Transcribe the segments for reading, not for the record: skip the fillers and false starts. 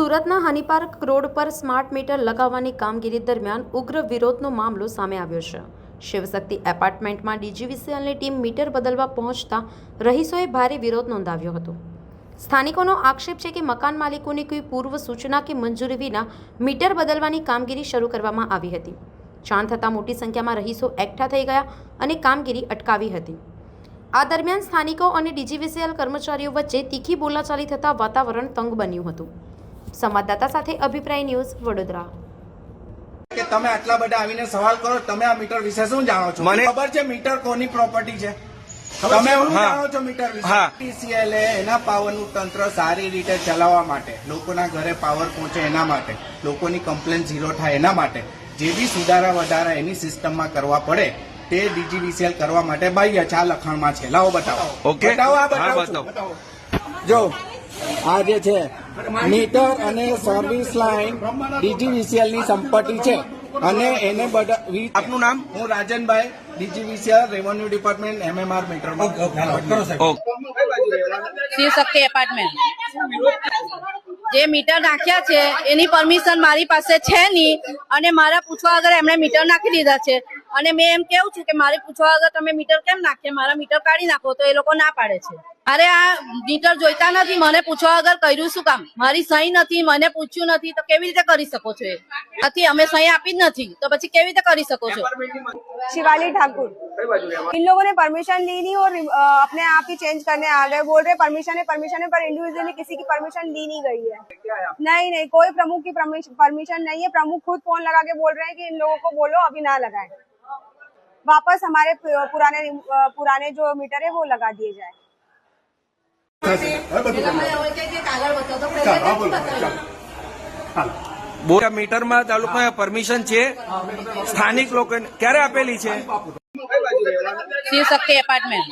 સુરતના Honey Park road પર smart meter લગાવવાની કામગીરી દરમિયાન ઉગ્ર વિરોધનો મામલો સામે આવ્યો છે। શિવશક્તિ એપાર્ટમેન્ટમાં ડીજીવીસીએલની ટીમ મીટર બદલવા પહોંચતા રહીશોએ ભારે વિરોધ નોંધાવ્યો હતો। સ્થાનિકોનો આક્ષેપ છે કે મકાન માલિકોની કોઈ પૂર્વ સૂચના કે મંજૂરી વિના મીટર બદલવાની કામગીરી શરૂ કરવામાં આવી હતી। જાણ થતાં મોટી સંખ્યામાં રહીશો એકઠા થઈ ગયા અને કામગીરી અટકાવી હતી। આ દરમિયાન સ્થાનિકો અને ડીજીવીસીએલ કર્મચારીઓ વચ્ચે તીખી બોલાચાલી થતાં વાતાવરણ તંગ બન્યું હતું। સંવાદદાતા સાથે અભિપ્રાય ન્યૂઝ વડોદરા। કે તમે આટલા બધા આવીને સવાલ કરો, તમે આ મીટર વિશે શું જાણો છો? મને ખબર છે મીટર કોની પ્રોપર્ટી છે, તમે શું જાણો છો મીટર વિશે? ડીજીવીસીએલ એના પાવરનું તંત્ર સારી રીતે ચલાવવા માટે, લોકોના ઘરે પાવર પહોંચે એના માટે, લોકોની કમ્પ્લેન ઝીરો થાય એના માટે જે બી સુધારા વધારા એની સિસ્ટમમાં કરવા પડે તે ડીજીવીસીએલ કરવા માટે બાહ્ય છે। આ લખાણમાં છે, લાવો બતાવો। ઓકે, બતાવો। જો આ જે છે મીટર અને સર્વિસ લાઇન ડીજીવીસીએલ ની સંપત્તિ છે અને એને આપનું નામ? હું રાજનભાઈ, DGVCL revenue department MMR meter. Shivshakti apartment જે મીટર નાખ્યા છે એની પરમિશન મારી પાસે છે નહીં અને મારા પૂછવા વગર એમણે મીટર નાખી દીધા છે અને મેં એમ કેવું છું કે મારે પૂછવા વગર તમે મીટર કેમ નાખીએ, મારા મીટર કાઢી નાખો, તો એ લોકો ના પાડે છે। અરે આ મીટર જોઈતા નથી, મને પૂછવા વગર કર્યું શું કામ? મારી સહી નથી, મને પૂછ્યું નથી, તો કેવી રીતે કરી શકો છો? નથી, અમે સહી આપી જ નથી, તો પછી કેવી રીતે કરી શકો છો? शिवाली ठाकुर, इन लोगों ने परमिशन ली नहीं और अपने आप ही चेंज करने आ गए। बोल रहे परमिशन है पर इंडिविजुअली किसी की परमिशन ली नहीं गई है। नहीं, कोई प्रमुख की परमिशन नहीं है। प्रमुख खुद फोन लगा के बोल रहे हैं कि इन लोगों को बोलो अभी ना लगाए, वापस हमारे पुराने जो मीटर है वो लगा दिए जाए। બોરા મીટરમાં તાલુકા પરમિશન છે, સ્થાનિક લોકો ક્યારે આપેલી છે? શિવશક્તિ એપાર્ટમેન્ટ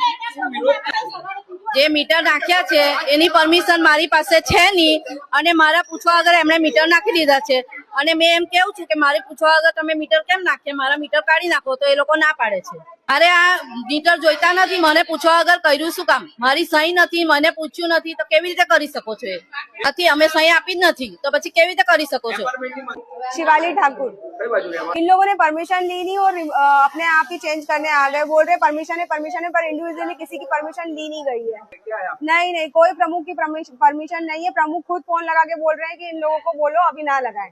જે મીટર નાખ્યા છે એની પરમિશન મારી પાસે છે નહીં અને મારા પૂછવા વગર એમણે મીટર નાખી દીધા છે અને મેં એમ કેવું છું કે મારે પૂછવા વગર તમે મીટર કેમ નાખીએ, મારા મીટર કાઢી નાખો, તો એ લોકો ના પાડે છે। અરે આ મીટર જોઈતા નથી, મને પૂછવા વગર કર્યું શું કામ? મારી સહી નથી, મને પૂછ્યું નથી, તો કેવી રીતે કરી શકો છો? નથી, અમે સહી આપી જ નથી, તો પછી કેવી રીતે કરી શકો છો? शिवाली ठाकुर, इन लोगों ने परमिशन ली नहीं और अपने आप ही चेंज करने आ गए। बोल रहे परमिशन है पर इंडिविजुअली किसी की परमिशन ली नहीं गई है। नहीं, कोई प्रमुख की परमिशन नहीं है। प्रमुख खुद फोन लगा के बोल रहे हैं कि इन लोगों को बोलो अभी ना लगाए,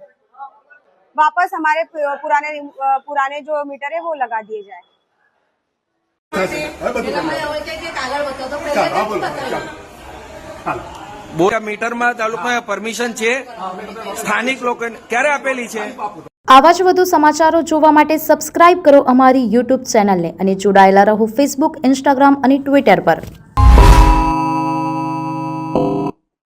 वापस हमारे पुराने जो मीटर है वो लगा दिए जाए। બોરા મીટરમાં તાલુકા પરમિશન છે, સ્થાનિક લોકો ક્યારે આપેલી છે? આવા જ વધુ સમાચારો જોવા માટે સબસ્ક્રાઇબ કરો અમારી YouTube ચેનલને અને જોડાયેલા રહો Facebook, Instagram અને Twitter પર।